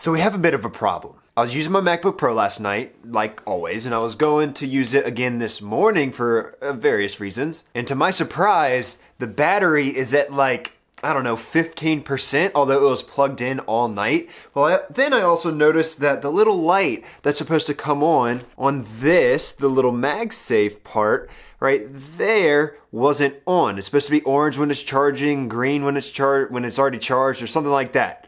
So we have a bit of a problem. I was using my MacBook Pro last night, like always, and I was going to use it again this morning for various reasons. And to my surprise, the battery is at like, I don't know, 15%, although it was plugged in all night. Well, then I also noticed that the little light that's supposed to come on this, the little MagSafe part, right there, wasn't on. It's supposed to be orange when it's charging, green when it's already charged, or something like that.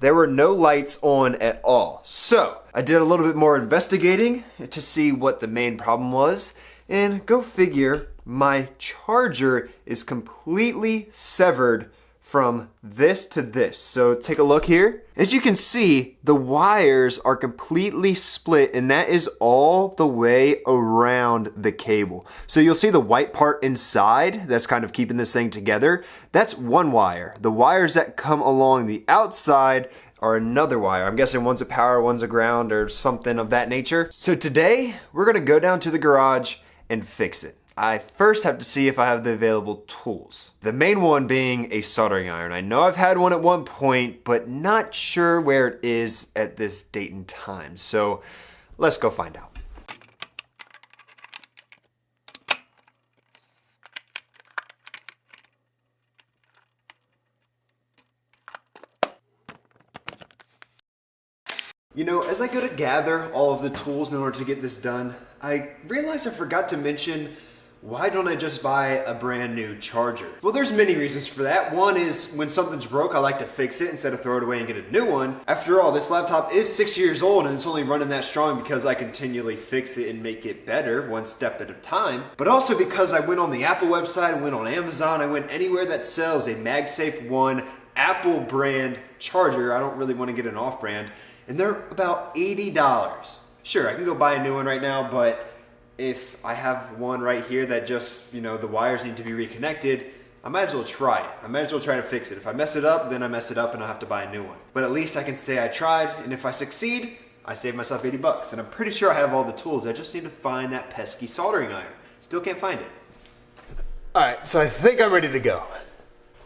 There were no lights on at all. So I did a little bit more investigating to see what the main problem was, and go figure, my charger is completely severed from this to this. So take a look here. As you can see, the wires are completely split, and that is all the way around the cable. So you'll see the white part inside that's kind of keeping this thing together. That's one wire. The wires that come along the outside are another wire. I'm guessing one's a power, one's a ground, or something of that nature. So today, we're gonna go down to the garage and fix it. I first have to see if I have the available tools. The main one being a soldering iron. I know I've had one at one point, but not sure where it is at this date and time. So let's go find out. You know, as I go to gather all of the tools in order to get this done, I realized I forgot to mention, why don't I just buy a brand new charger? Well, there's many reasons for that. One is when something's broke, I like to fix it instead of throw it away and get a new one. After all, this laptop is 6 years old and it's only running that strong because I continually fix it and make it better one step at a time. But also because I went on the Apple website, I went on Amazon, I went anywhere that sells a MagSafe 1 Apple brand charger. I don't really want to get an off brand. And they're about $80. Sure, I can go buy a new one right now, but if I have one right here that just, you know, the wires need to be reconnected, I might as well try it. I might as well try to fix it. If I mess it up, then I mess it up and I'll have to buy a new one. But at least I can say I tried, and if I succeed, I save myself 80 bucks. And I'm pretty sure I have all the tools. I just need to find that pesky soldering iron. Still can't find it. All right, so I think I'm ready to go.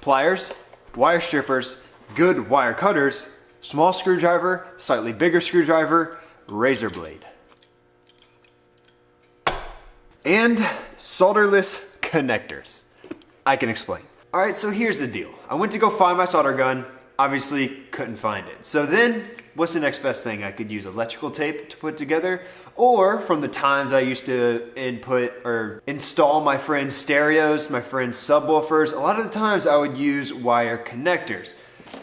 Pliers, wire strippers, good wire cutters, small screwdriver, slightly bigger screwdriver, razor blade. And solderless connectors. I can explain. All right, so here's the deal. I went to go find my solder gun, obviously couldn't find it. So then, what's the next best thing? I could use electrical tape to put together, or from the times I used to input or install my friend's stereos, my friend's subwoofers, a lot of the times I would use wire connectors.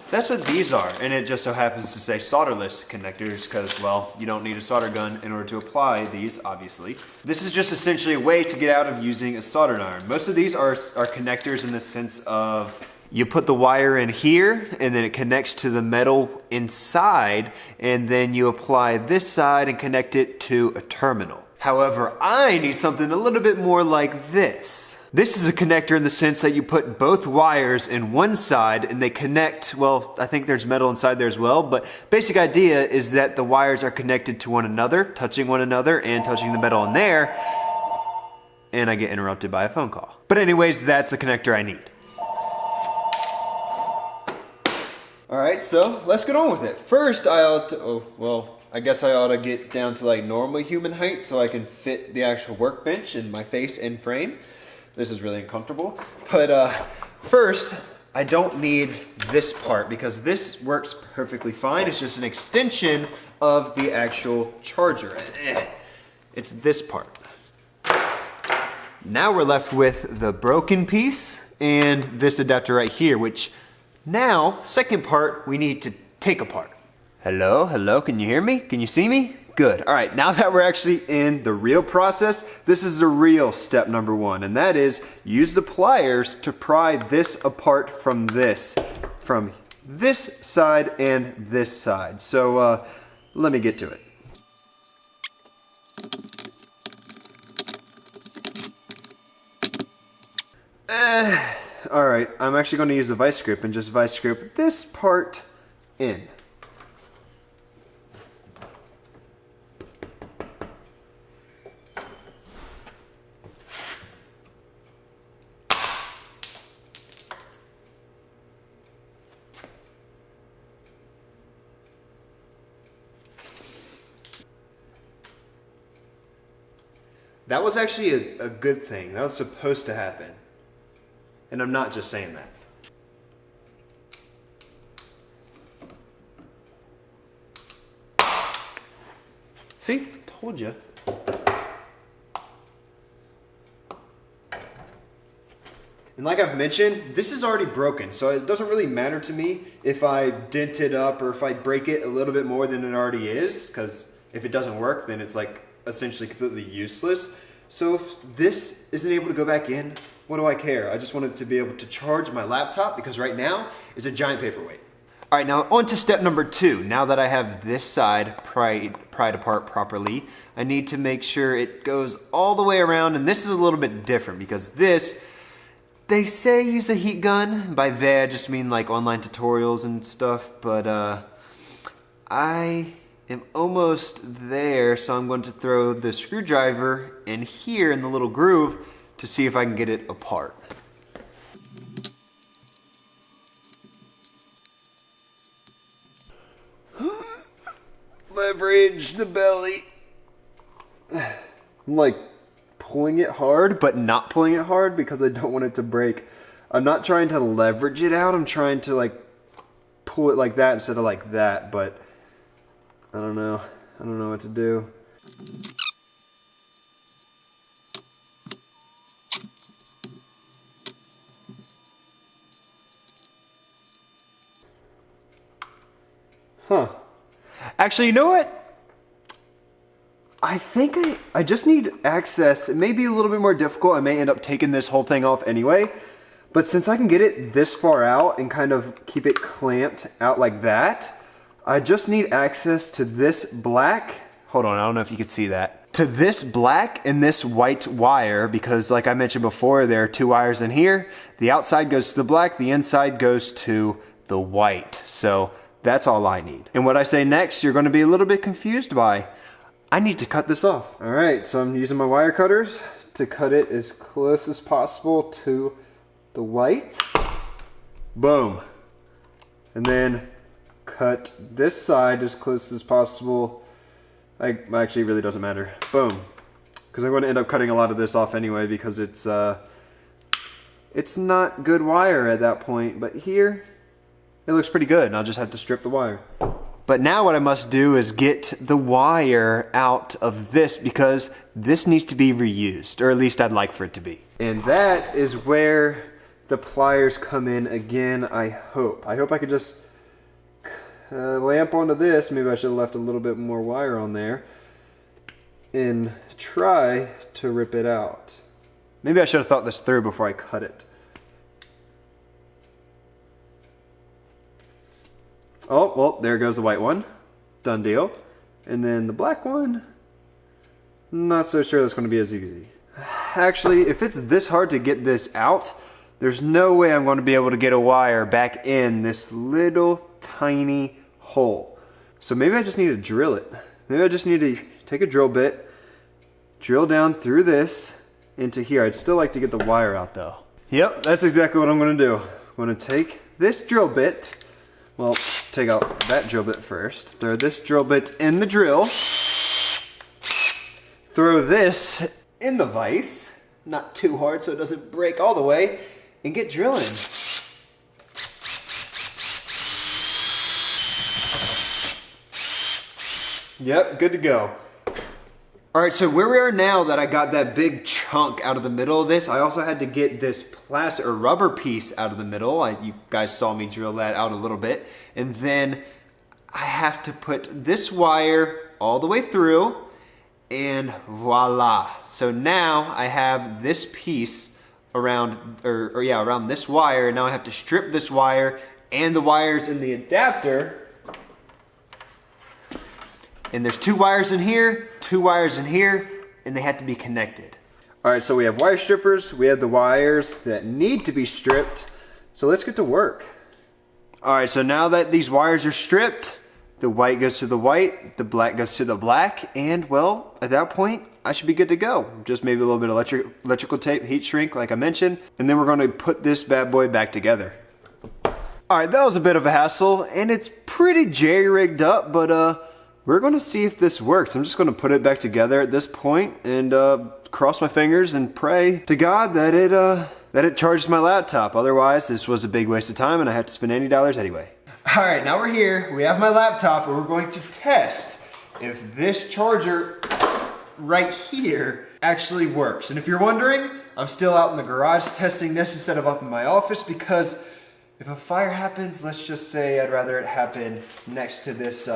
That's what these are, and it just so happens to say solderless connectors because, well, you don't need a solder gun in order to apply these, obviously. This is just essentially a way to get out of using a soldering iron. Most of these are connectors in the sense of you put the wire in here, and then it connects to the metal inside, and then you apply this side and connect it to a terminal. However, I need something a little bit more like this. This is a connector in the sense that you put both wires in one side and they connect, well, I think there's metal inside there as well, but basic idea is that the wires are connected to one another, touching one another and touching the metal in there, and I get interrupted by a phone call. But anyways, that's the connector I need. All right, so let's get on with it. First, I guess I ought to get down to like normal human height so I can fit the actual workbench and my face in frame. This is really uncomfortable. But first, I don't need this part because this works perfectly fine. It's just an extension of the actual charger. It's this part. Now we're left with the broken piece and this adapter right here, which now, second part, we need to take apart. Hello, hello, can you hear me? Can you see me? Good. All right, now that we're actually in the real process, this is the real step number one, and that is use the pliers to pry this apart from this side and this side. So let me get to it. All right, I'm actually going to use the vice grip and just vice grip this part in. That was actually a good thing. That was supposed to happen. And I'm not just saying that. See? Told you. And like I've mentioned, this is already broken, so it doesn't really matter to me if I dent it up or if I break it a little bit more than it already is, because if it doesn't work, then it's like essentially completely useless. So if this isn't able to go back in, what do I care? I just wanted to be able to charge my laptop because right now is a giant paperweight. All right, now on to step number 2. Now that I have this side pried apart properly, I need to make sure it goes all the way around, and this is a little bit different because this, they say use a heat gun. By they, I just mean like online tutorials and stuff, but I am almost there, so I'm going to throw the screwdriver in here in the little groove to see if I can get it apart. Leverage the belly. I'm like pulling it hard, but not pulling it hard because I don't want it to break. I'm not trying to leverage it out. I'm trying to like pull it like that instead of like that, but I don't know. I don't know what to do. Huh. Actually, you know what? I think I just need access. It may be a little bit more difficult. I may end up taking this whole thing off anyway. But since I can get it this far out and kind of keep it clamped out like that, I just need access to this black. Hold on, I don't know if you can see that. To this black and this white wire, because like I mentioned before, there are 2 wires in here. The outside goes to the black, the inside goes to the white. So that's all I need. And what I say next, you're going to be a little bit confused by. I need to cut this off. All right, so I'm using my wire cutters to cut it as close as possible to the white. Boom. And then cut this side as close as possible. Actually, it really doesn't matter. Boom. Because I'm going to end up cutting a lot of this off anyway because it's not good wire at that point. But here, it looks pretty good, and I'll just have to strip the wire. But now what I must do is get the wire out of this because this needs to be reused, or at least I'd like for it to be. And that is where the pliers come in again, I hope. I hope I could just lamp onto this. Maybe I should have left a little bit more wire on there and try to rip it out. Maybe I should have thought this through before I cut it. Oh, well, there goes the white one. Done deal. And then the black one, not so sure that's going to be as easy. Actually, if it's this hard to get this out, there's no way I'm going to be able to get a wire back in this little tiny hole. So maybe I just need to drill it. Maybe I just need to take a drill bit, drill down through this into here. I'd still like to get the wire out though. Yep, that's exactly what I'm going to do. I'm going to take this drill bit. Well, take out that drill bit first. Throw this drill bit in the drill. Throw this in the vise. Not too hard so it doesn't break all the way. And get drilling. Yep, good to go. All right, so where we are now that I got that big chunk out of the middle of this, I also had to get this plastic or rubber piece out of the middle. You guys saw me drill that out a little bit. And then I have to put this wire all the way through and voila. So now I have this piece around, around this wire. Now I have to strip this wire and the wires in the adapter. And there's 2 wires in here, 2 wires in here, and they have to be connected. All right, so we have wire strippers, we have the wires that need to be stripped. So let's get to work. All right, so now that these wires are stripped, the white goes to the white, the black goes to the black, and well, at that point, I should be good to go. Just maybe a little bit of electrical tape, heat shrink, like I mentioned, and then we're gonna put this bad boy back together. All right, that was a bit of a hassle, and it's pretty jerry-rigged up, but we're gonna see if this works. I'm just gonna put it back together at this point and cross my fingers and pray to God that it charges my laptop. Otherwise, this was a big waste of time and I had to spend $80 anyway. All right, now we're here. We have my laptop and we're going to test if this charger right here actually works. And if you're wondering, I'm still out in the garage testing this instead of up in my office because if a fire happens, let's just say I'd rather it happen next to this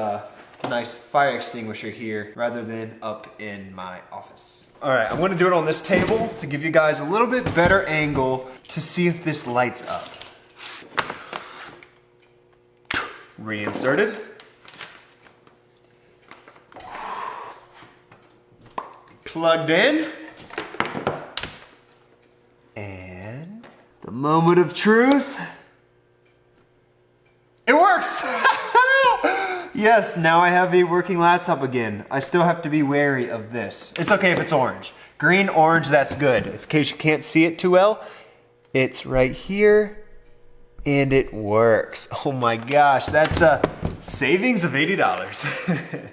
nice fire extinguisher here rather than up in my office. All right, I'm gonna do it on this table to give you guys a little bit better angle to see if this lights up. Reinserted. Plugged in. And the moment of truth. It works! Yes, now I have a working laptop again. I still have to be wary of this. It's okay if it's orange. Green, orange, that's good. In case you can't see it too well, it's right here and it works. Oh my gosh, that's a savings of $80.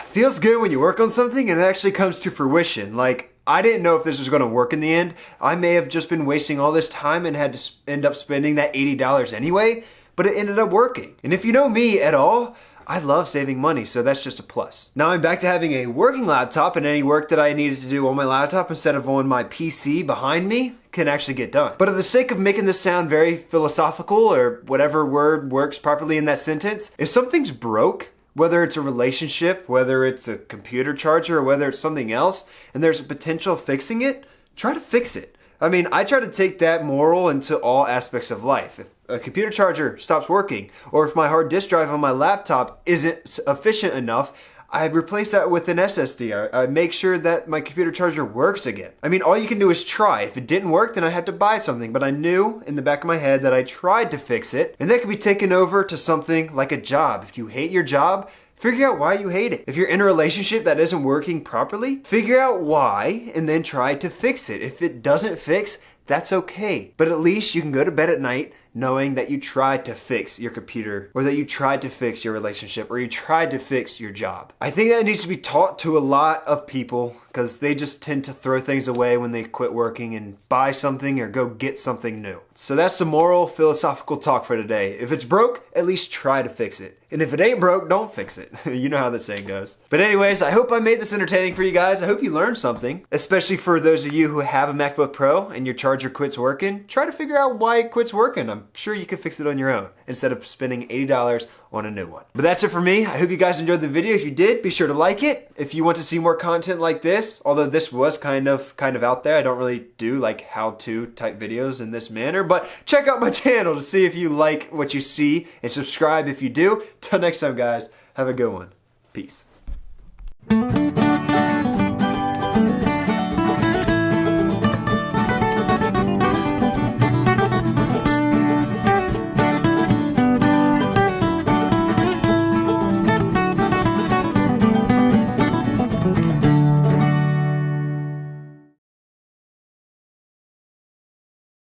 Feels good when you work on something and it actually comes to fruition. Like, I didn't know if this was gonna work in the end. I may have just been wasting all this time and had to end up spending that $80 anyway, but it ended up working. And if you know me at all, I love saving money, so that's just a plus. Now I'm back to having a working laptop and any work that I needed to do on my laptop instead of on my PC behind me can actually get done. But for the sake of making this sound very philosophical or whatever word works properly in that sentence, if something's broke, whether it's a relationship, whether it's a computer charger, or whether it's something else, and there's a potential of fixing it, try to fix it. I mean, I try to take that moral into all aspects of life. If a computer charger stops working, or if my hard disk drive on my laptop isn't efficient enough, I replace that with an SSD. I make sure that my computer charger works again. I mean, all you can do is try. If it didn't work, then I had to buy something. But I knew in the back of my head that I tried to fix it, and that could be taken over to something like a job. If you hate your job, figure out why you hate it. If you're in a relationship that isn't working properly, figure out why and then try to fix it. If it doesn't fix, that's okay. But at least you can go to bed at night knowing that you tried to fix your computer, or that you tried to fix your relationship, or you tried to fix your job. I think that needs to be taught to a lot of people because they just tend to throw things away when they quit working and buy something or go get something new. So that's the moral philosophical talk for today. If it's broke, at least try to fix it. And if it ain't broke, don't fix it. You know how the saying goes. But anyways, I hope I made this entertaining for you guys. I hope you learned something, especially for those of you who have a MacBook Pro and your charger quits working. Try to figure out why it quits working. I'm sure you can fix it on your own instead of spending $80 on a new one. But that's it for me. I hope you guys enjoyed the video. If you did, be sure to like it. If you want to see more content like this, although this was kind of out there, I don't really do like how-to type videos in this manner, but check out my channel to see if you like what you see and subscribe if you do. Till next time, guys, have a good one. Peace.